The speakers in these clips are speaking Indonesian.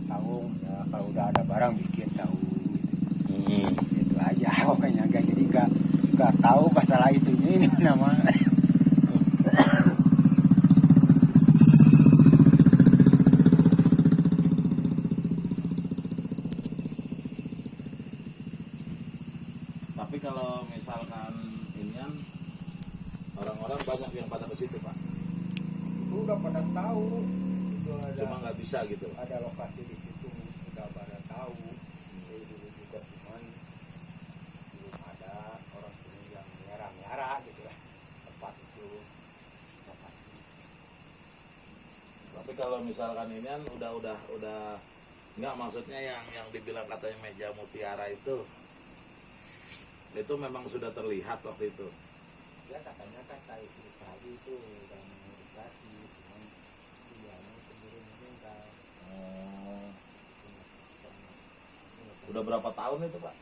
saung ya, kalau udah ada barang bikin saung gitu. Itu aja pokoknya, jadi nggak tahu masalah itunya ini nama. Tapi kalau misalkan inian orang-orang banyak yang pada ke situ Pak. Itu udah pada tahu itu ada, Cuma nggak bisa gitu. ada lokasi di situ udah pada tahu. Jadi dulu juga cuman belum ada orang sini yang miara gitu lah tempat itu lokasi. Tapi kalau misalkan inian udah nggak, maksudnya yang dibilang katanya meja mutiara itu memang sudah terlihat waktu itu. Ya katanya kan kayak tadi itu udah mengedukasi, cuman dia sendiri mungkin nggak. Udah berapa tahun itu Pak?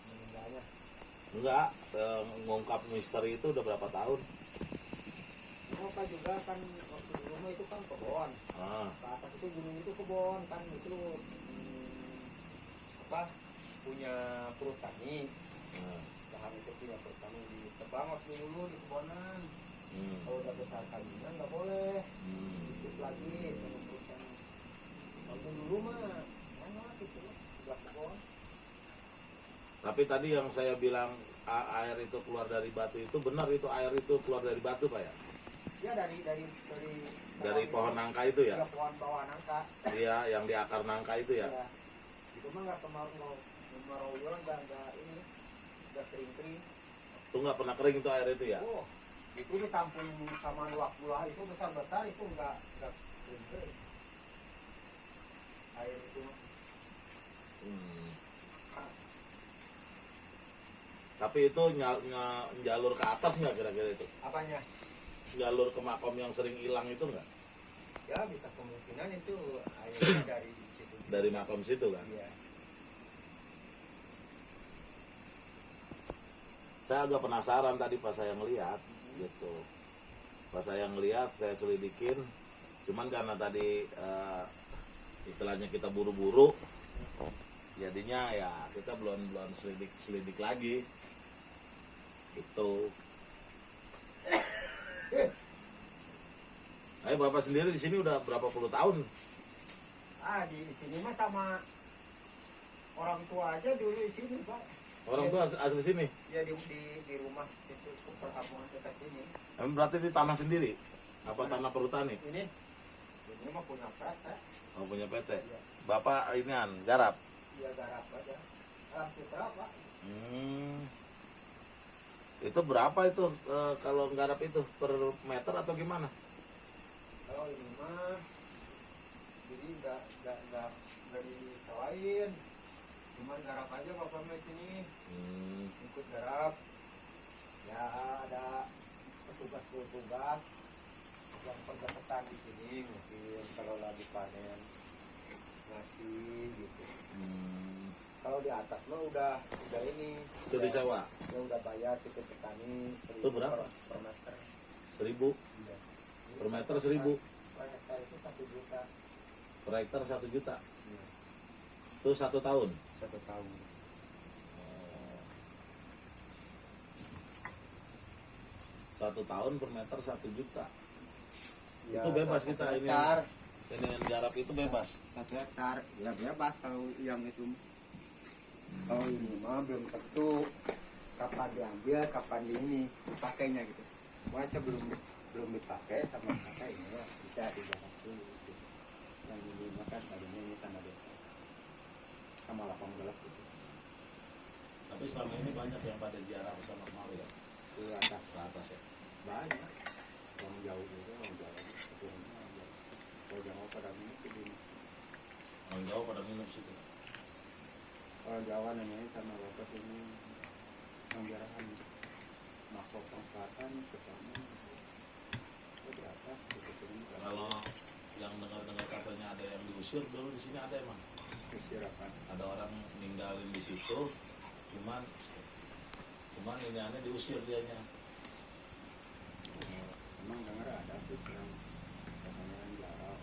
Meninggalnya Enggak, ngungkap misteri itu udah berapa tahun? Pak juga kan waktu di rumah itu kan kebon. Ke atas itu gunung itu kebon kan, itu punya perhutani. Lahan itu punya perhutani di tebang waktu dulu di kebonan. Kalau udah besar kalinya nggak boleh ikut lagi sama perhutani. Waktu dulu mah enak gitu udah kebon. Tapi tadi yang saya bilang air itu keluar dari batu itu benar, itu air itu keluar dari batu Pak ya? Ya Dari pohon nangka itu ya? Ya pohon bawah nangka. Iya, yang di akar nangka itu ya? Ya. Itu mah nggak kemarau nggak ini udah kering. Itu nggak pernah kering itu air itu ya? Oh, itu ditampung sama luak buah itu besar itu nggak kering. Air itu. Tapi itu jalur ke atas nggak kira-kira itu? Apanya? Jalur ke makom yang sering hilang itu nggak? Ya bisa kemungkinan itu airnya dari situ. Dari makom situ kan? Iya. Saya agak penasaran tadi pas saya ngeliat gitu. Pas saya ngeliat, saya selidikin. Cuman karena tadi istilahnya kita buru-buru, jadinya ya kita belum selidik lagi gitu. Ayo Bapak sendiri di sini udah berapa puluh tahun? Di sini mah sama orang tua aja dulu di sini Pak. Orang tua asli sini? Ya di rumah itu perkampungan dekat sini. Berarti di tanah sendiri? Apa tanah perhutani? Ini mah punya PT. Oh, punya PT. Ya. Bapak inian garap? Iya garap aja. Garap putra Pak. Itu berapa itu kalau garap itu per meter atau gimana? Kalau ini mah jadi nggak disewain, cuma garap aja bapak mah sini ikut garap. Ya ada petugas yang pendekatan di sini mungkin kalau lagi panen ngasih gitu. Kalau di atas mah udah ini. Itu disewa? Ya udah bayar tiket petani. Itu berapa? Per meter. 1.000? Iya. Per meter 1.000? Per hektar itu 1 juta. Per hektar 1 juta? Iya. Itu 1 tahun? 1 tahun. Satu tahun per meter 1 juta. Ya, Itu bebas kita ini. Hektar. Ini yang garap itu bebas? 1 hektar. Ya bebas kalau yang itu. Kalau ini mah belum tentu kapan diambil, kapan ini dipakainya gitu. Masa belum dipakai sama kakak ini mah bisa digarap dulu gitu. Yang ini makan tadinya ini tanah desa sama lapang gelap gitu. Tapi selama ini banyak yang pada ziarah ke sana kemari ya? Ke atas ya? banyak. Yang jauh juga yang jauh. Kalau jauh pada minum ke sini. Orang Jawa pada minum situ. Kalau Jawa namanya sama bapak ini penjarahan makhluk selatan ke sana ke di atas ke sini. Kalau yang dengar-dengar katanya ada yang diusir dulu di sini ada emang? Usir apa? Ada orang ninggalin di situ, cuman ini aneh diusir dianya. Emang dengar ada sih yang katanya yang jarang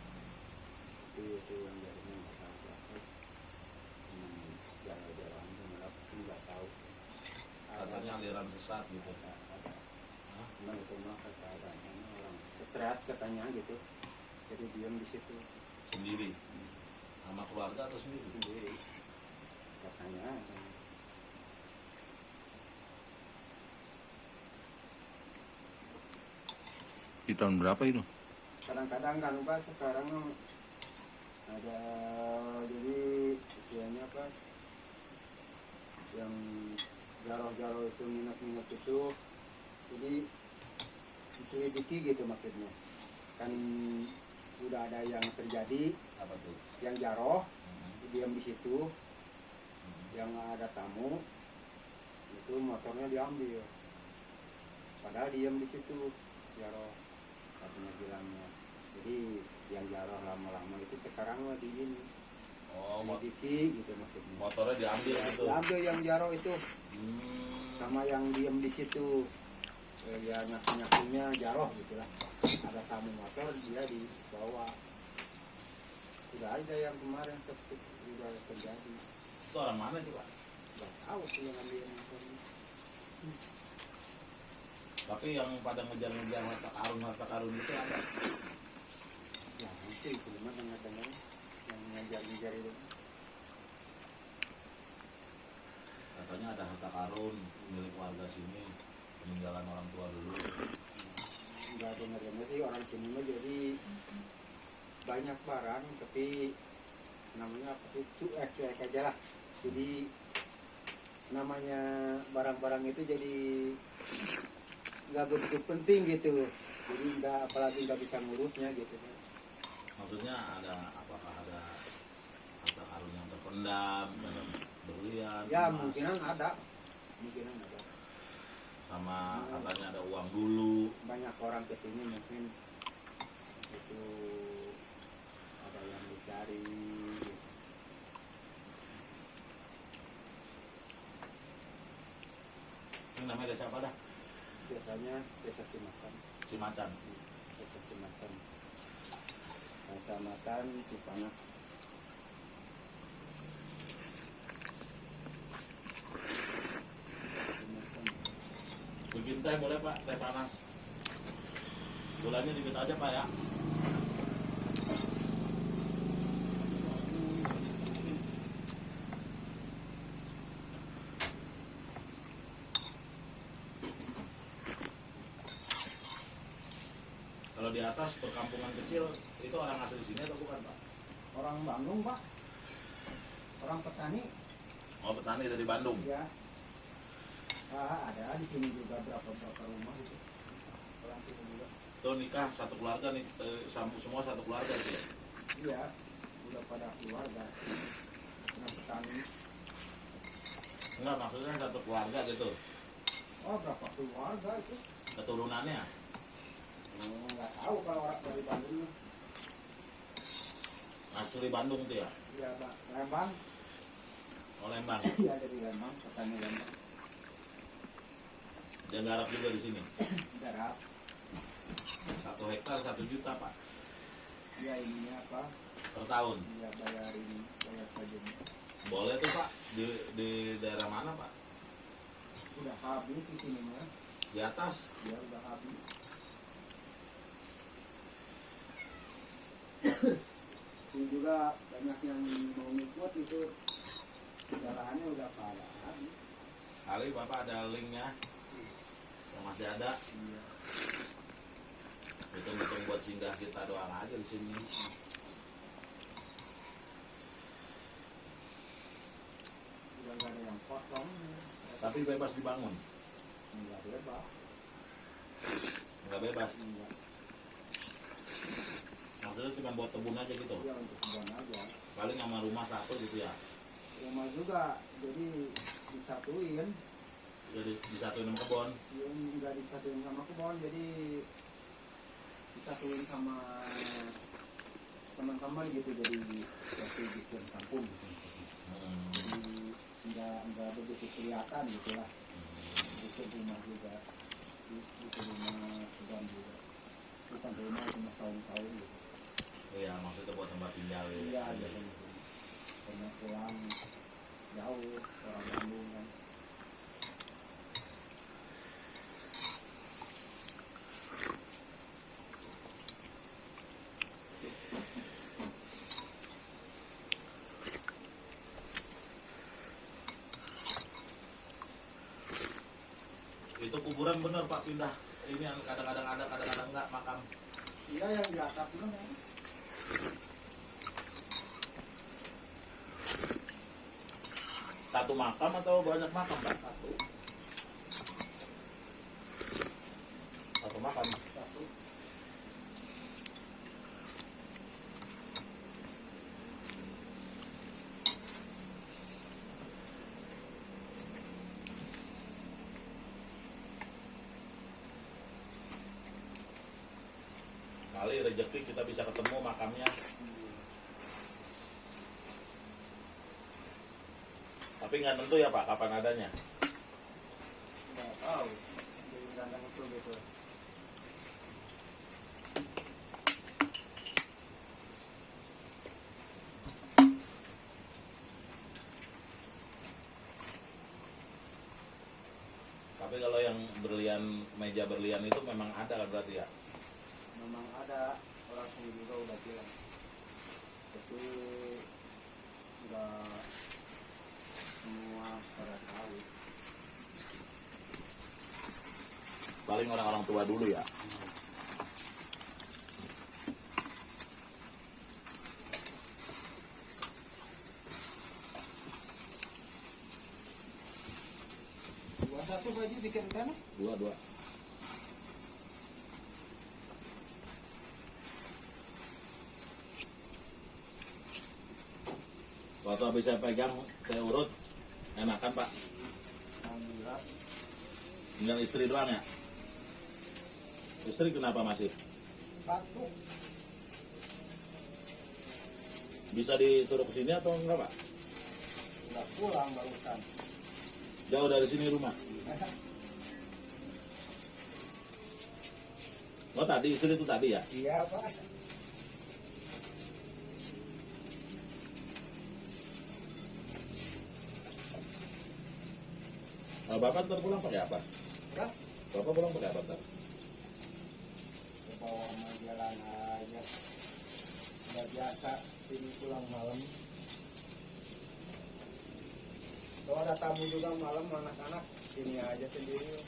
itu yang jadinya jarang-jarang dengar nggak tahu. Katanya aliran sesat gitu. Nah itu mah kata orang stres katanya gitu. Jadi diam di situ Sendiri sama keluarga atau sendiri? sendiri katanya. Di tahun berapa itu? Kadang-kadang kan Pak sekarang ada jadi istilahnya apa yang jaro-jaro itu minat-minat itu jadi diselidiki gitu maksudnya kan sudah ada yang terjadi Apa tuh? yang jaro diam di situ yang ada tamu itu motornya diambil padahal diam di situ jaro katanya bilangnya jadi yang jaro lama-lama itu sekarang mah di ini Oh, selidiki gitu maksudnya motornya diambil gitu. diambil yang jaro itu Hmm. sama yang diem di situ ya nyaku-nyakunya jaro gitu lah ada tamu motor dia dibawa sudah ada yang kemarin sudah terjadi Itu orang mana sih, Pak? nggak tahu tuh yang ambil motornya Tapi yang pada ngejar-ngejar harta karun itu ada. ya nanti itu cuma dengar-dengar yang ngejar-ngejar itu Katanya ada harta karun milik warga sini, peninggalan orang tua dulu. nggak dengar-dengar sih orang sini mah jadi banyak barang tapi namanya apa sih cuek aja lah jadi namanya barang-barang itu jadi nggak begitu penting gitu jadi nggak apalagi nggak bisa ngurusnya gitu Maksudnya apakah ada harta karun yang terpendam dalam berlian, ya emas, mungkinan ada sama katanya ada uang dulu. banyak orang kesini mungkin itu ada yang dicari gitu. Ini namanya desa apa dah? Biasanya desa Cimacan Cimacan. desa Cimacan Kecamatan Cipanas. Bikin teh boleh Pak, teh panas. Gulanya dikit aja Pak ya. Kalau di atas perkampungan kecil itu orang asli sini atau bukan Pak? Orang Bandung Pak, orang petani Oh petani dari Bandung. ya. Ada di sini juga berapa rumah gitu. Orang sini juga. Tuh nikah satu keluarga nih, semua satu keluarga sih. Iya, udah pada keluarga. Kena petani. Enggak maksudnya satu keluarga gitu. Oh berapa keluarga itu? Keturunannya. Nggak tahu kalau orang dari Bandung. Asli Bandung tuh ya. Ya Pak, Lembang. Oh Lembang. Iya dari Lembang, petani Lembang. Dia garap juga di sini. Garap. 1 hektar 1 juta Pak Ya ini apa? per tahun. Ya bayar saja. Boleh tuh Pak di daerah mana Pak? Udah habis di sini mah. Di atas. Ya udah habis. Ini juga banyak yang mau ngikut itu kendaraannya udah pada habis. Kali Bapak ada linknya yang masih ada. Iya. Hitung-hitung buat singgah kita doang aja di sini. Udah gak ada yang kosong. Tapi bebas dibangun. Enggak bebas. Nggak bebas. Enggak. Maksudnya cuma buat kebun aja gitu. Ya untuk kebun aja. Paling sama rumah satu gitu ya. Rumah juga jadi disatuin. Jadi disatuin sama kebun. Yang enggak disatuin sama kebun jadi disatuin sama teman-teman gitu jadi seperti bikin kampung gitu. Jadi enggak begitu kelihatan gitu lah. Bikin rumah juga. Bikin rumah kebun juga. Bukan rumah cuma tahun-tahun gitu. Iya maksudnya buat tempat tinggal Iya aja. gitu. Pernah pulang jauh orang Bandung kan. Itu kuburan bener Pak pindah. Ini yang kadang-kadang ada, kadang-kadang enggak makam. Iya yang di atap itu kan. Satu makam atau banyak makam Pak? Satu makam. Satu. Kali rezeki kita bisa ketemu makamnya. Tapi nggak tentu ya Pak kapan adanya. Nggak tahu. Jadi kandang itu gitu. Tapi kalau yang berlian, meja berlian itu memang ada kan berarti ya? Memang ada orang sini juga udah bilang. Tapi nggak semua pada tahu. Paling orang-orang tua dulu ya. Dua satu baju bikin kan? Dua. Waktu habis saya pegang, saya urut, enakan Pak. Alhamdulillah. Tinggal istri doang ya? Istri kenapa masih? Satu. Bisa disuruh ke sini atau enggak Pak? Udah pulang barusan. Jauh dari sini rumah? Oh tadi, istri itu tadi ya? Iya Pak. Bapak ntar pulang pakai apa? Hah? Bapak pulang pakai apa ntar? Bawa mau jalan aja. Udah biasa ini pulang malam. Kalau ada tamu juga malam anak-anak sini aja sendiri.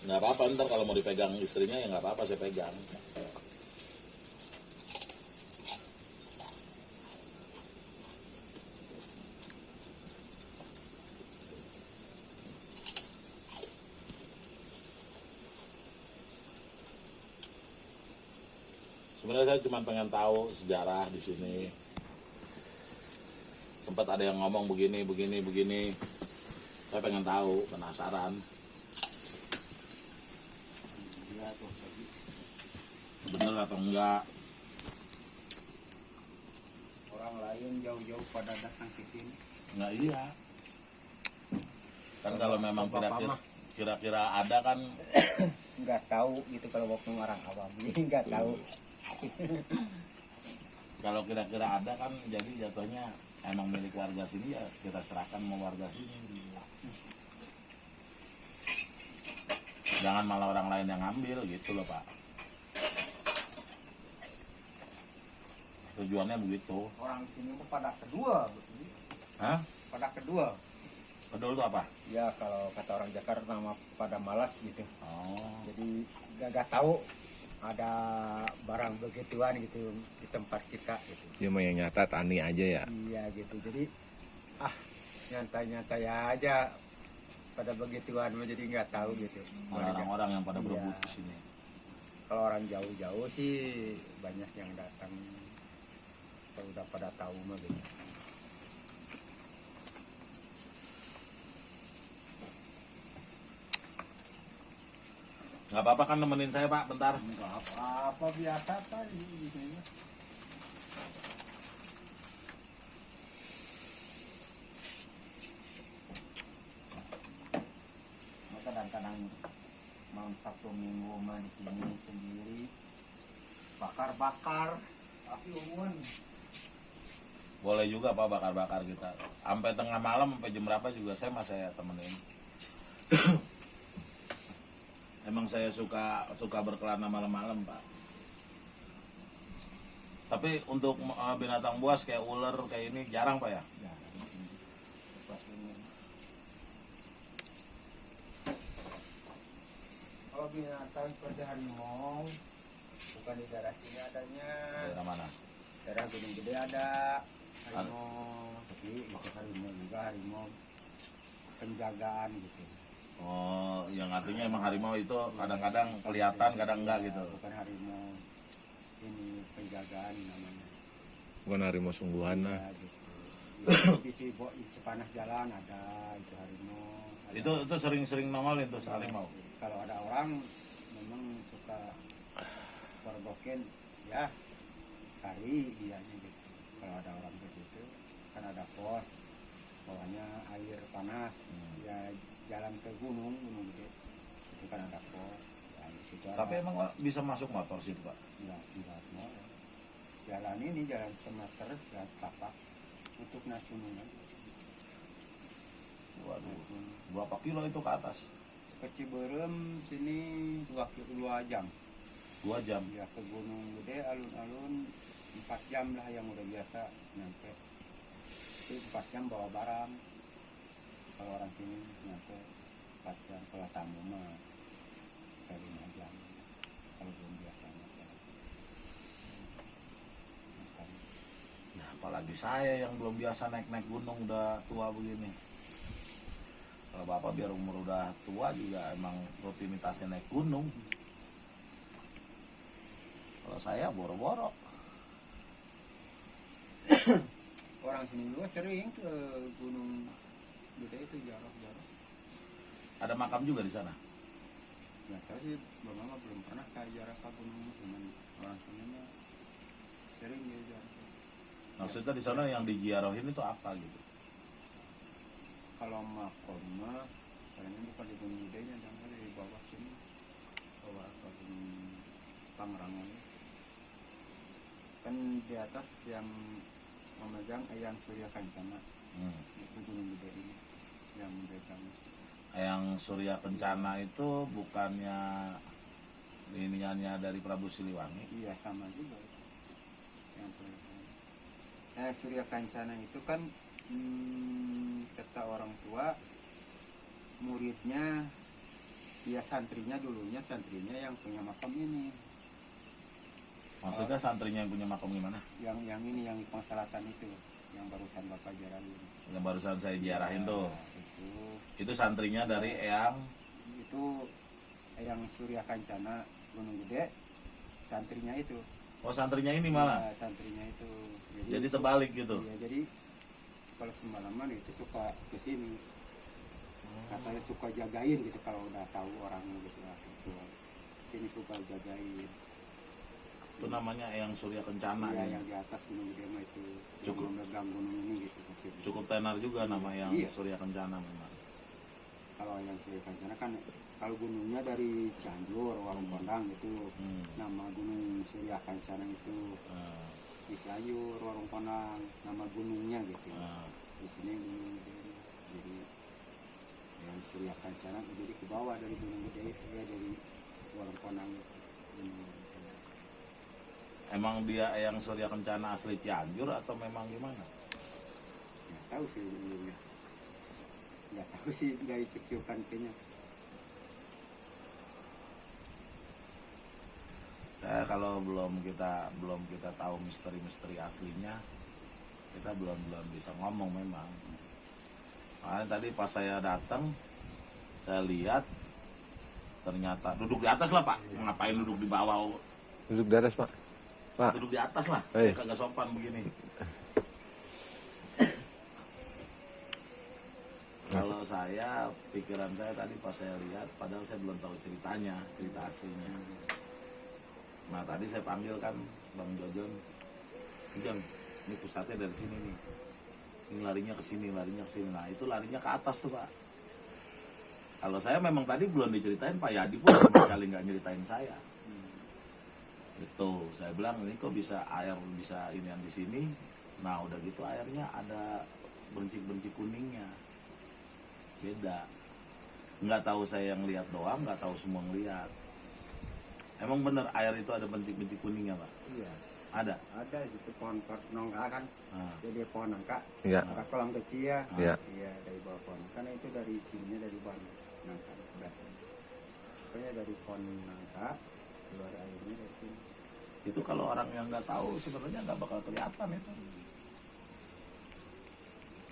Nggak apa-apa ntar kalau mau dipegang istrinya ya nggak apa-apa saya pegang. Sebenarnya saya cuma pengen tahu sejarah di sini. Sempat ada yang ngomong begini. Saya pengen tahu, penasaran. Iya tuh lagi. Bener atau enggak? Orang lain jauh-jauh pada datang ke sini. Nggak iya. Kan kalau memang Bapak mah kira-kira ada kan nggak tahu gitu kalau waktu orang awam jadi nggak tahu. kalau kira-kira ada kan jadi jatuhnya emang milik warga sini ya kita serahkan sama warga sini. Jangan malah orang lain yang ngambil gitu loh Pak. Tujuannya begitu. Orang sini mah pada kedua, betul. Hah? Pada kedua. Pedul itu apa? Ya kalau kata orang Jakarta nama pada malas gitu. Oh. Jadi gak tahu ada barang begituan gitu di tempat kita gitu. Dia mah yang nyata tani aja ya. Iya gitu. Jadi nyantai-nyantai aja pada begituan mah jadi nggak tahu gitu. Ada orang-orang yang pada Iya. berebut di sini. Kalau orang jauh-jauh sih banyak yang datang. Kalau udah pada tahu mah gitu. Nggak apa-apa kan nemenin saya Pak bentar. Enggak apa-apa biasa Pak ini. Kadang-kadang malam Sabtu Minggu mah di sini sendiri bakar-bakar Boleh juga Pak bakar-bakar kita. Sampai tengah malam, sampai jam berapa juga saya temenin. Emang saya suka berkelana malam-malam Pak. Tapi untuk binatang buas kayak ular kayak ini jarang Pak ya? Kalau binatang seperti harimau, bukan di daerah sini adanya. Daerah mana? Daerah Gunung Gede ada harimau, tapi itu harimau juga harimau penjagaan gitu. Oh, yang artinya emang harimau itu kadang-kadang kelihatan, kadang enggak gitu. Bukan harimau ini penjagaan namanya. Bukan harimau sungguhan lah. Ya, gitu. Di sepanah jalan ada itu harimau. Ada. Itu sering-sering nongol itu harimau. Kalau ada orang memang suka pergokin ya cari dianya gitu. Kalau ada orang begitu kan ada pos bawahnya air panas ya jalan ke gunung Gede itu kan ada pos ya, di situ Tapi ada, emang Pak, bisa masuk motor situ Pak? enggak mau jalan ini jalan semeter jalan tapak untuk nasional. Waduh, berapa kilo itu ke atas? Ke Ciberem sini 2 jam 2 jam. ya, ke Gunung Gede alun-alun 4 jam lah yang udah biasa nyampe. Itu 4 jam bawa barang. Kalau orang sini nyampe 4 jam, kalau tamu mah kayak 5 jam. Kalau belum biasa masalah. Ya, apalagi saya yang belum biasa naik-naik gunung udah tua begini. Kalau Bapak biar umur udah tua juga emang rutinitasnya naik gunung. Kalau saya boro-boro. Orang sini juga sering ke Gunung Gede itu jarang-jarang. Ada makam juga di sana. Nggak tahu sih, Mama belum pernah ke jarak ke gunung, cuman orang sini mah sering dia jarak. Maksudnya di sana yang diziarahin itu apa gitu? Kalau makom mah paling bukan di Gunung Gedenya, dan di bawah sini, bawah ke Gunung Pangrango. Kan di atas yang memegang Eyang Surya Kancana, itu Gunung Gede ini yang memegang. Yang Surya Kencana itu bukannya ininya dari Prabu Siliwangi? Iya sama juga itu. Yang Surya Kancana itu kan kata orang tua muridnya ya santrinya yang punya makam ini. Maksudnya santrinya yang punya makam gimana? Yang ini yang di Selatan itu yang barusan Bapak jarahin. Yang barusan saya ziarahin tuh. Itu Santrinya dari Eyang. Itu Eyang Surya Kancana Gunung Gede, santrinya itu. Oh, santrinya ini malah. Ya, santrinya itu. Jadi terbalik gitu. Iya, jadi kalau semalaman itu suka ke sini. Katanya suka jagain gitu kalau udah tahu orangnya gitu lah. Sini suka jagain. Itu namanya Eyang Surya Kencana. Iya, ya. yang di atas Gunung Gede mah itu. Cukup. Yang memegang gunung ini gitu. Maksudnya. Cukup tenar juga nama Eyang Iya. Surya Kencana memang. Kalau yang Surya Kancana kan kalau gunungnya dari Cianjur, Warung Kondang gitu. Nama Gunung Surya Kancana itu di Cianjur, Warung Kondang, nama gunungnya gitu. Di sini Gunung Gede. Jadi yang Surya Kancana jadi ke bawah dari Gunung Gede itu ya, dari Warung Kondang itu. Emang dia Eyang Surya Kencana asli Cianjur atau memang gimana? Nggak tahu sih dulunya. Nggak tahu sih, nggak icuk-icukan kayaknya. Kalau belum kita tahu misteri-misteri aslinya, kita belum bisa ngomong memang. Makanya tadi pas saya datang, saya lihat ternyata duduk di atas lah Pak. Ngapain duduk di bawah? Duduk di atas Pak. Pak. Duduk di atas lah. Hey. Kagak sopan begini. Kalau saya, pikiran saya tadi pas saya lihat, padahal saya belum tahu cerita aslinya. Nah tadi saya panggil kan Bang Jojon, Jon, ini pusatnya dari sini nih. Ini larinya ke sini. Nah itu larinya ke atas tuh Pak. Kalau saya memang tadi belum diceritain, Pak Yadi pun sama sekali nggak nyeritain saya. Itu Tuh, saya bilang ini kok bisa air bisa ini yang di sini. Nah, udah gitu airnya ada bencik-bencik kuningnya. Beda. Nggak tahu saya yang lihat doang, nggak tahu semua ngelihat. Emang bener air itu ada bencik-bencik kuningnya, Pak? Iya, Ada. ada gitu pohon nongka kan. Nah, Jadi pohon nangka. Iya. Ada kolam kecil ya. Iya. Iya, dari bawah pohon. Karena itu dari sininya dari bawah nangka biasanya. Pokoknya dari pohon nangka keluar airnya dari sini. itu kalau orang yang nggak tahu sebenarnya nggak bakal kelihatan itu.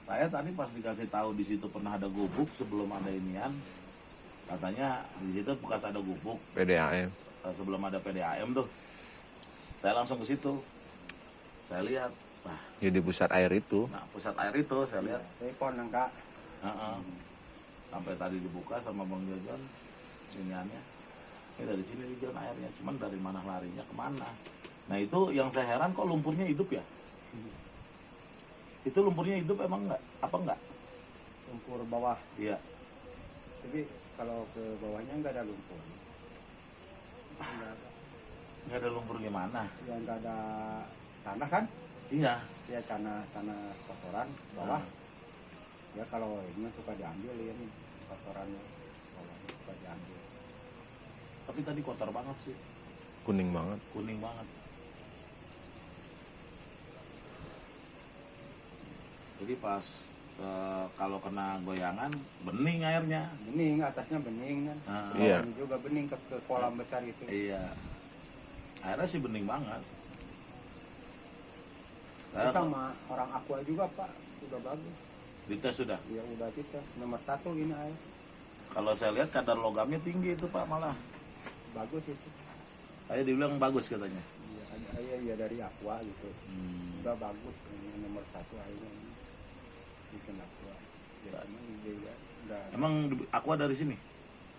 Saya tadi pas dikasih tahu di situ pernah ada gubuk sebelum ada inian, katanya di situ bekas ada gubuk PDAM. sebelum ada PDAM tuh. Saya langsung ke situ, saya lihat, wah, Jadi pusat air itu. nah pusat air itu saya lihat, Dari pohon nangka. heeh. Sampai tadi dibuka sama Bang Jojon iniannya. Ini dari sini Jon airnya, cuman dari mana larinya kemana? Nah itu yang saya heran kok lumpurnya hidup ya? Itu lumpurnya hidup emang enggak? Apa enggak? Lumpur bawah. Iya. Tapi kalau ke bawahnya nggak ada lumpur. Nggak ada. Nggak ada lumpur gimana? Ya nggak ada tanah kan? Iya. Ya tanah kotoran bawah. Ya kalau ini suka diambil ya nih kotorannya bawahnya suka diambil. Tapi tadi kotor banget sih, Kuning banget. kuning banget. Jadi pas kalau kena goyangan bening airnya. Bening, atasnya bening kan. Nah, Iya. Bawahnya juga bening ke kolam besar itu. Iya. Airnya sih bening banget. Itu sama orang Aqua juga Pak, udah bagus. Dites sudah. Ya udah kita nomor 1 ini air Kalau saya lihat kadar logamnya tinggi itu Pak malah. bagus itu. Saya dibilang bagus katanya. Iya ada ya dari Aqua gitu. Udah bagus ini nomor 1 airnya ini. Bikin Aqua. Ya ini juga udah. Emang aqua dari sini?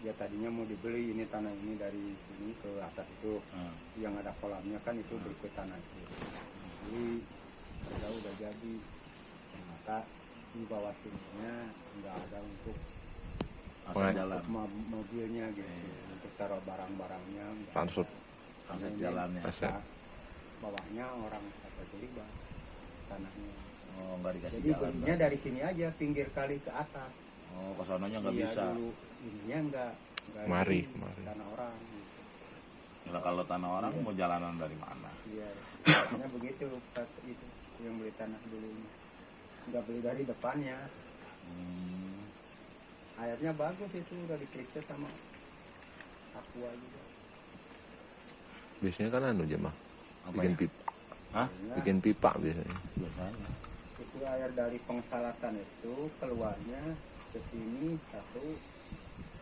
Ya tadinya mau dibeli ini tanah ini dari sini ke atas itu yang ada kolamnya kan itu berikut tanah itu. Jadi udah jadi ternyata di bawah sininya nggak ada untuk Asal jalan. mobilnya gitu untuk taruh barang-barangnya nggak Transut. ada. Asal Ini jalannya. Aset. bawahnya orang kata jadi tanahnya. Oh, nggak dikasih Jadi jalan. belinya dari sini aja pinggir kali ke atas. Oh, ke sananya nggak Iya, bisa. dulu ininya nggak Mari, di mari. tanah orang. Gitu. Nah, kalau tanah orang mau jalanan dari mana? Iya, katanya begitu Pak, itu yang beli tanah dulunya. Nggak beli dari depannya. Hmm, Airnya bagus itu udah diperiksa sama Aqua juga. Biasanya kan anu jemaah. apa Bikin ya? pipa. Hah? Nah, Bikin pipa biasanya. Biasanya. itu air dari pengsalatan itu keluarnya ke sini satu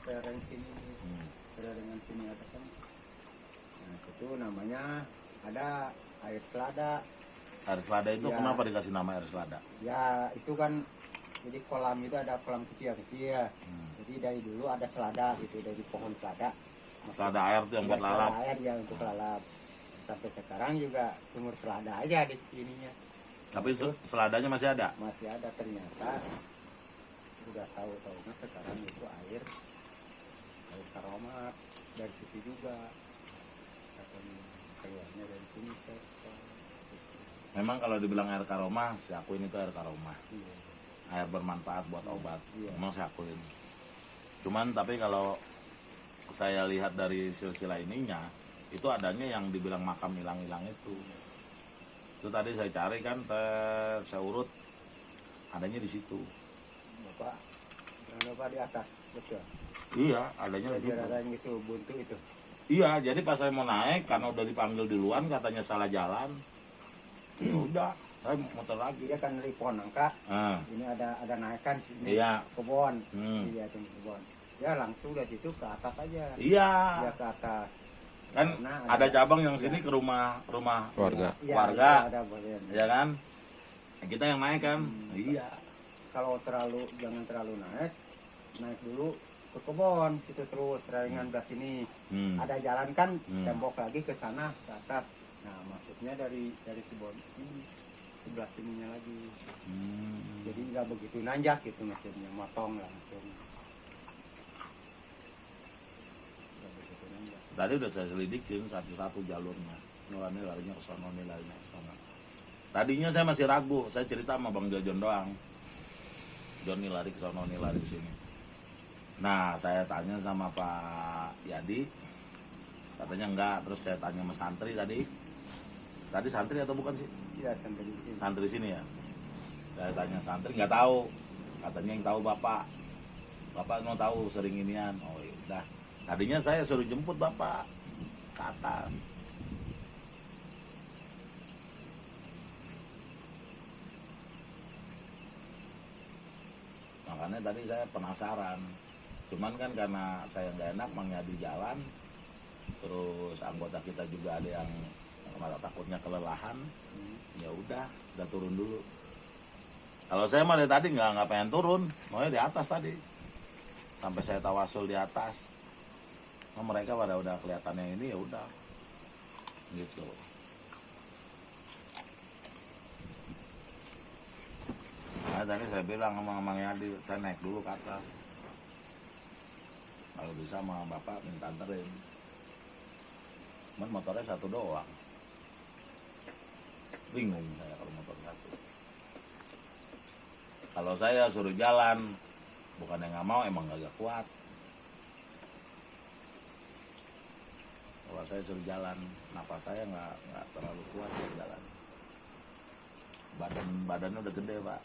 lereng sini, lereng sini ada kan. Nah itu namanya ada air selada. Air selada itu Ya. kenapa dikasih nama air selada? Ya itu kan jadi kolam itu ada kolam kecil-kecil. Jadi dari dulu ada selada gitu dari pohon selada. Selada air tuh yang buat selada lalap. air ya untuk lalap. Sampai sekarang juga sumur selada aja di sininya. Tapi seladanya masih ada. Masih ada ternyata udah tahu-tahunya sekarang itu air Karomat dari situ juga katanya keluarnya dari sini Pak. Memang kalau dibilang air karoma, saya akuin itu air karoma. Iya. Air bermanfaat buat obat. Iya. Memang saya akuin. Cuman tapi kalau saya lihat dari silsilah ininya, itu adanya yang dibilang makam hilang-hilang itu. Itu tadi saya cari kan, saya urut, adanya di situ. Bapak jangan lupa di atas betul. Iya, adanya di Jadi situ. ada yang itu buntu itu. Iya, jadi pas saya mau naik, karena udah dipanggil duluan, katanya salah jalan. Ya udah, saya muter lagi. Dia kan dari pohon nangka. Nah, Ini ada naikan sini iya. kebon. Hmm. Iya itu kebon. Ya langsung dari situ ke atas aja. Iya, Ya ke atas. kan Karena ada cabang yang sini ke rumah Keluarga. Iya, warga. iya, ada bagian. ya kan? Kita yang naik kan? Iya. Kalau jangan terlalu naik dulu ke kebon situ terus ringan ke sini. Ada jalan kan tembok lagi ke sana ke atas. Nah maksudnya dari kebon ini sebelah sininya lagi. Jadi nggak begitu nanjak gitu maksudnya motong langsung. Nggak begitu nanjak. Tadi udah saya selidikin satu-satu jalurnya. Ini larinya ke sono, ini larinya ke sono. Tadinya saya masih ragu, saya cerita sama Bang Jojon doang. Jon nih lari ke sono, nih lari ke sini. Nah, saya tanya sama Pak Yadi, katanya enggak. Terus saya tanya sama santri tadi. Tadi santri atau bukan sih? Iya, sampai di sini. Santri sini ya. Saya tanya santri, nggak tahu. Katanya yang tahu bapak. Bapak mau tahu sering inian. Oh ya udah. Tadinya saya suruh jemput bapak ke atas. Makanya tadi saya penasaran. Cuman kan karena saya nggak enak Mang Yadi jalan, terus anggota kita juga ada yang malah takutnya kelelahan. Ya udah turun dulu. Kalau saya mah dari tadi nggak pengen turun, maunya di atas tadi. Sampai saya tawasul di atas. Nah, mereka pada udah kelihatannya ini ya udah. Gitu. Nah, tadi saya bilang sama Mang Yadi, saya naik dulu ke atas. Kalau bisa sama bapak minta anterin. Cuman motornya satu doang. Bingung saya kalau motor satu. Kalau saya suruh jalan, bukan yang nggak mau, emang agak kuat. Kalau saya suruh jalan, napas saya nggak terlalu kuat ya jalan. Badannya udah gede pak.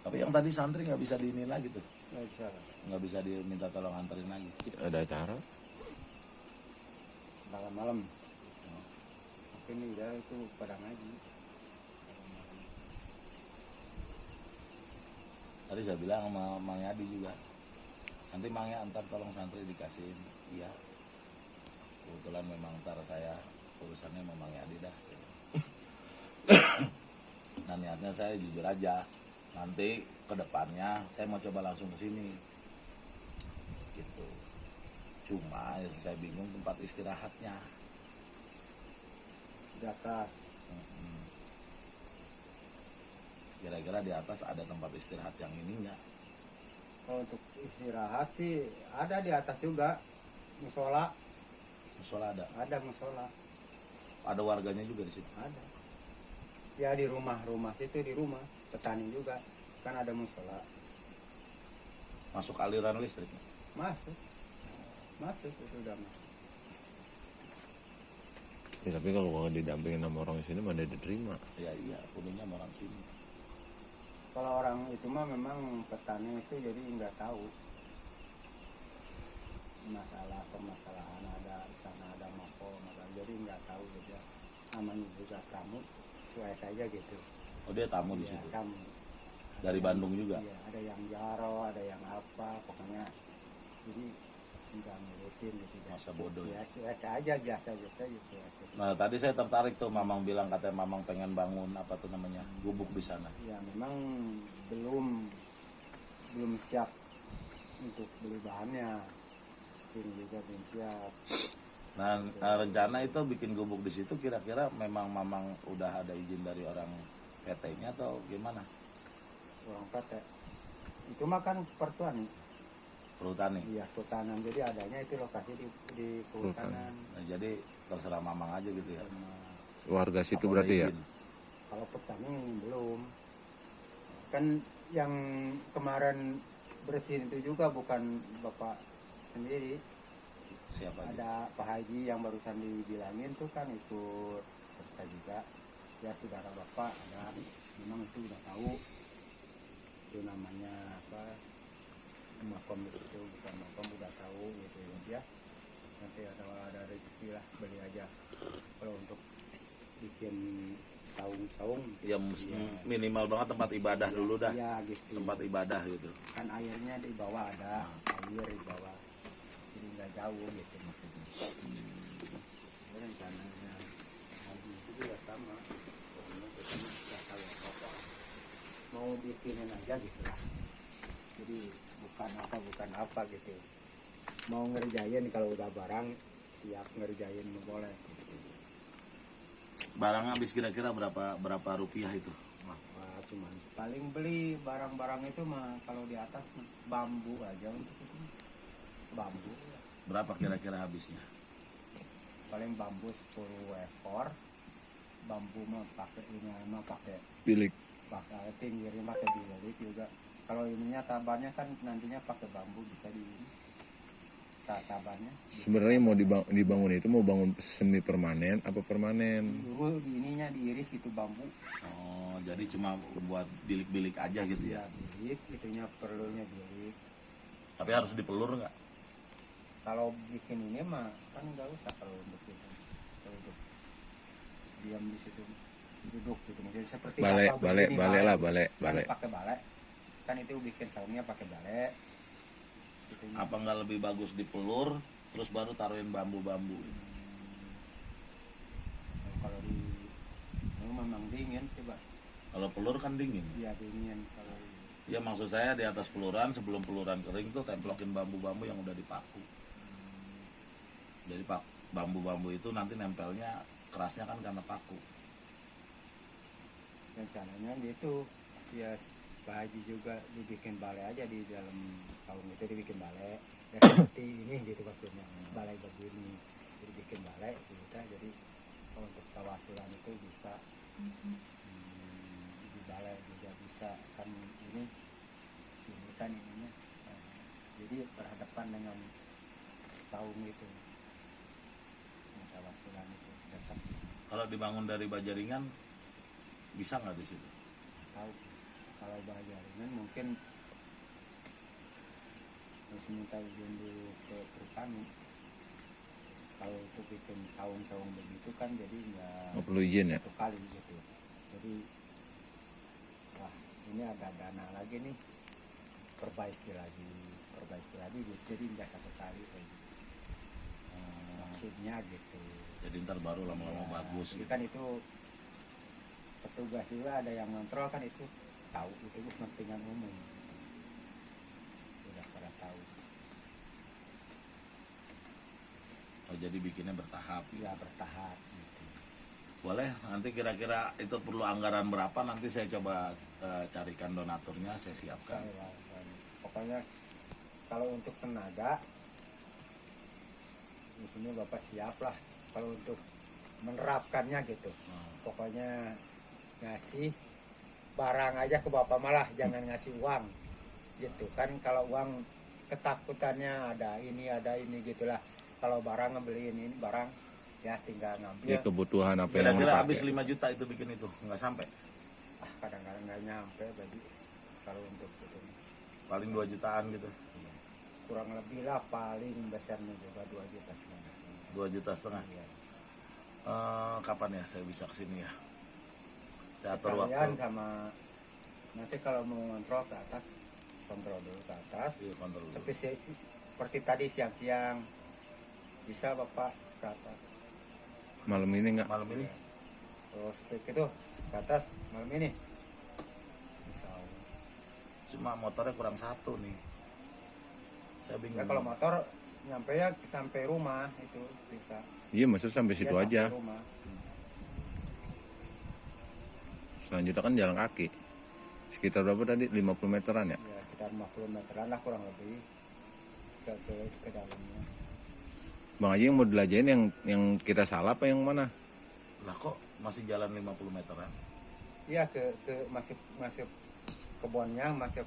Tapi yang tadi santri nggak bisa diinin lagi tuh, nggak bisa diminta tolong anterin lagi. Ada acara? Malam-malam. Tapi ini udah itu pada ngaji. Tadi saya bilang sama Mang Yadi juga, nanti Mang ya antar tolong santri dikasihin. Iya. Kebetulan memang ntar saya urusannya sama Mang Yadi dah. Nah niatnya saya jujur aja. Nanti ke depannya saya mau coba langsung ke sini. Gitu. Cuma ya saya bingung tempat istirahatnya. Di atas. Kira-kira di atas ada tempat istirahat yang ini enggak? Kalau untuk istirahat sih ada di atas juga. Musola. Musola ada. Ada musola. Ada warganya juga di situ. Ada. Ya di rumah-rumah situ di rumah. Petani juga. Kan ada musola. Masuk aliran listrik. Masuk. Masuk itu udah masuk. Ya, tapi kalau nggak didampingin sama orang di sini mana diterima. Ya iya, punya orang sini. Kalau orang itu mah memang petani itu jadi nggak tahu masalah permasalahan ada sana ada makom jadi nggak tahu juga namanya juga tamu sesuai saja gitu. Oh dia tamu di Ya, situ. tamu. Dari Bandung juga. Iya, ada yang jaro, ada yang apa, pokoknya jadi nggak ngurusin gitu. Masa bodoh ya. Cuek aja biasa gitu. Nah tadi saya tertarik tuh Mamang bilang katanya Mamang pengen bangun apa tuh namanya gubuk di sana. Ya memang belum siap untuk beli bahannya. Ini juga belum siap. Nah rencana itu bikin gubuk di situ kira-kira memang Mamang udah ada izin dari orang PT-nya atau gimana? Orang PT. Itu mah kan pertuan. Perhutani. Iya, kehutanan. Jadi adanya itu lokasi di kehutanan. Nah, jadi terserah Mamang aja gitu ya. Warga situ Apa berarti udah ya? izin? Kalau petani belum. Kan yang kemarin bersihin itu juga bukan Bapak sendiri. Siapa aja? Ada Pak Haji yang barusan dibilangin tuh kan ikut serta juga. Ya saudara Bapak ada. Memang itu udah tahu. Itu namanya apa? Makom itu bukan makom udah tahu gitu ya. Nanti ada rezeki lah beli aja. Kalau untuk bikin saung-saung Ya minimal banget tempat ibadah dulu dah. ya gitu. Tempat ibadah gitu. Kan airnya di bawah ada air di bawah, jadi nggak jauh gitu maksudnya. Rencananya haji itu juga sama. Pokoknya kita nggak tahu apa mau bikinin aja gitu lah. Jadi bukan apa gitu. Mau ngerjain kalau udah barang siap ngerjain boleh. Gitu. Barang habis kira-kira berapa rupiah itu? Wah, cuman paling beli barang-barang itu mah kalau di atas bambu aja untuk itu. bambu. Berapa kira-kira habisnya? Paling bambu 10 ekor. Bambu mah pakai ini mah pakai Bilik. pinggirnya pakai bilik juga. Kalau ininya tabannya kan nantinya pakai bambu bisa di ini. Tabannya. Sebenarnya mau dibangun itu mau bangun semi permanen apa permanen? Dulu ininya diiris itu bambu. Oh, jadi cuma buat bilik-bilik aja gitu ya? Ya bilik, itunya perlunya bilik. Tapi harus dipelur nggak? Kalau bikin ini mah kan nggak usah kalau untuk itu. Kalau untuk diam di situ duduk gitu. Jadi seperti Balek, apa balek, begini, balek lah, balek. balek, Kan balek. pakai balek. Kan itu bikin saungnya pakai balek. Itunya. Apa nggak lebih bagus dipelur, terus baru taruhin bambu-bambu? Kalau di itu memang dingin sih, Pak. Kalau pelur kan dingin. Iya dingin kalau Ya maksud saya di atas peluran, sebelum peluran kering tuh templokin bambu-bambu yang udah dipaku. Jadi bambu-bambu itu nanti nempelnya kerasnya kan karena paku. rencananya gitu ya. Pak Haji juga dibikin balai aja di dalam saung itu, dibikin balai ya seperti ini gitu maksudnya, balai begini jadi bikin balai kita. Jadi kalau untuk tawasulan itu bisa di balai juga bisa kan, ini sini kan ininya jadi berhadapan dengan saung itu, tawasulan itu tetap Kalau dibangun dari baja ringan, bisa nggak di situ? tahu. Kalau bajaringan mungkin harus minta izin dulu ke pertani. Kalau untuk bikin saung-saung begitu kan jadi Nggak nggak perlu izin ya? satu kali gitu. Jadi wah ini ada dana lagi nih, perbaiki lagi gitu. Jadi nggak satu kali kayak gitu. Maksudnya gitu. Jadi ntar baru lama-lama bagus Jadi gitu. kan itu petugas juga ada yang kontrol kan, itu tahu itu kepentingan umum, sudah pada tahu. Oh, jadi bikinnya bertahap. Ya bertahap gitu. Boleh, nanti kira-kira itu perlu anggaran berapa, nanti saya coba carikan donaturnya, saya siapkan. Pokoknya kalau untuk tenaga di sini Bapak siap lah kalau untuk menerapkannya gitu. Pokoknya ngasih barang aja ke Bapak, malah jangan ngasih uang gitu kan. Kalau uang ketakutannya ada ini gitulah. Kalau barang ngebeliin ini barang ya tinggal ngambil. Ya kebutuhan apa yang Kira-kira mau habis pakai. 5 juta itu bikin itu, nggak sampai? Kadang-kadang nggak nyampe bagi kalau untuk itu. Paling 2 jutaan gitu. Kurang lebih lah, paling besarnya juga 2 juta setengah. 2 juta setengah. Iya. Kapan ya saya bisa kesini ya? Saya atur Sekalian waktu. sama nanti kalau mau kontrol ke atas, kontrol dulu ke atas. Iya, kontrol dulu. Seperti tadi siang-siang bisa Bapak ke atas. Malam ini nggak? Malam ini Terus seperti itu ke atas malam ini. Bisa. cuma motornya kurang satu nih. Saya bingung. Ya kalau motor nyampe ya sampai rumah itu bisa. Iya maksud sampai situ Ya, aja. sampai rumah. Selanjutnya kan jalan kaki. Sekitar berapa tadi? 50 meteran ya? Ya sekitar 50 meteran lah kurang lebih ke dalamnya. Bang Haji yang mau dilajain yang kita salah apa yang mana? Lah kok masih jalan 50 meteran? Iya ke masuk kebunnya, masuk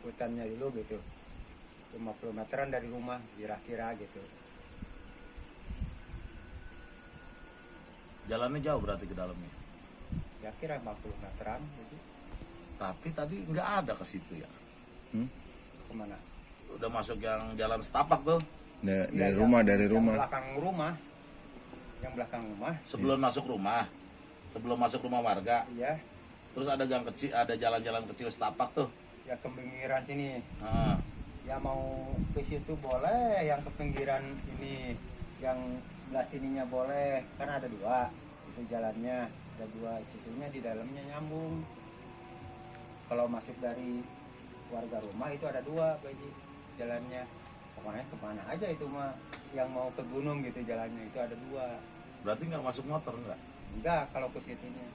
hutannya dulu gitu. 50 meteran dari rumah kira-kira gitu. Jalannya jauh berarti ke dalamnya. Ya kira 50 meteran gitu. Tapi tadi nggak ada ke situ ya. Kemana? Udah masuk yang jalan setapak tuh. Dari Ya, rumah, yang- dari yang rumah. belakang rumah. Yang belakang rumah. Sebelum masuk rumah. Sebelum masuk rumah warga. Iya, Terus ada gang kecil, ada jalan-jalan kecil setapak tuh. ya ke pinggiran sini. Nah, Ya mau ke situ boleh, yang ke pinggiran ini, yang belah sininya boleh. Kan ada dua itu jalannya, ada dua situnya, di dalamnya nyambung. Kalau masuk dari warga rumah itu ada dua bagi jalannya. Pokoknya kemana aja itu mah, yang mau ke gunung gitu jalannya itu ada dua. berarti nggak masuk motor nggak? Enggak kalau ke situnya.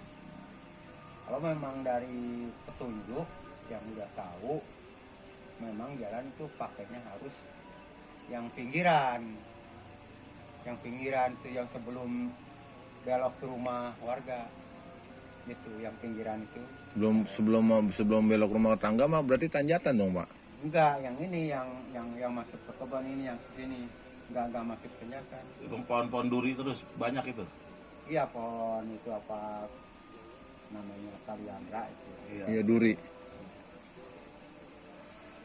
Kalau memang dari petunjuk yang udah tahu, memang jalan itu pakainya harus yang pinggiran itu yang sebelum belok ke rumah warga itu, yang pinggiran itu. Sebelum belok rumah tangga mah berarti tanjatan dong, Pak. Enggak, yang ini yang masuk ke kebun ini, yang sini enggak masuk tanjakan. Itu pohon-pohon duri terus banyak itu. Iya, pohon itu apa namanya, kaliandra itu. Iya, duri.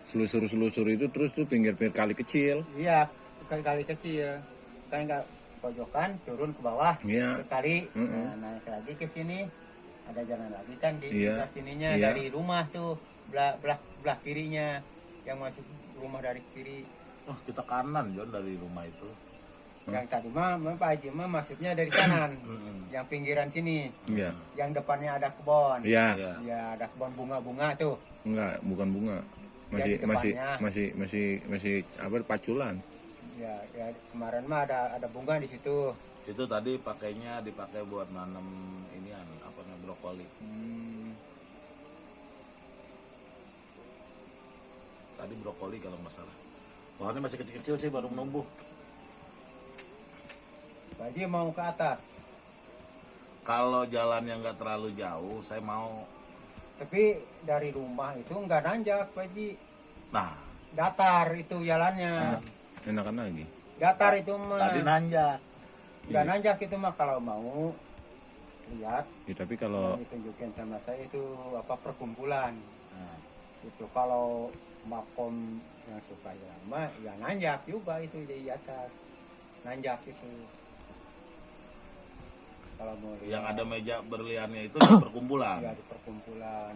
Selusur itu terus tuh pinggir-pinggir kali kecil. Iya, kali kecil. Kan enggak pojokan turun ke bawah, Iya. ke kali. Nah, naik lagi ke sini. Ada jalan lagi kan di Iya. sebelah sininya, Iya. dari rumah tuh belah kirinya, yang masuk rumah dari kiri. Oh, kita kanan Jon dari rumah itu. Yang tadi mah Pak Haji mah masuknya dari kanan, yang pinggiran sini. Iya. Yang depannya ada kebun. Iya. Iya. Ya, ada kebun bunga-bunga tuh. Enggak, bukan bunga. Masih Ya, di masih apa, paculan. Ya kemarin mah ada bunga di situ. Itu tadi dipakai buat nanam inian apa namanya, brokoli. Tadi brokoli kalau nggak salah. Pohonnya masih kecil-kecil sih, baru menumbuh. Pak Haji mau ke atas, Kalau jalan yang nggak terlalu jauh, saya mau. tapi dari rumah itu nggak nanjak Pak Haji. Nah, Datar itu jalannya. Enakan lagi. Datar itu mah. tadi nanjak. Nggak nanjak itu mah, kalau mau lihat Ya, tapi kalau yang ditunjukin sama saya itu apa, perkumpulan. Nah, Itu kalau makom yang suka lama ya nanjak juga itu di atas, nanjak itu. Kalau mau yang lihat, ada meja berliannya itu di perkumpulan. ya di perkumpulan.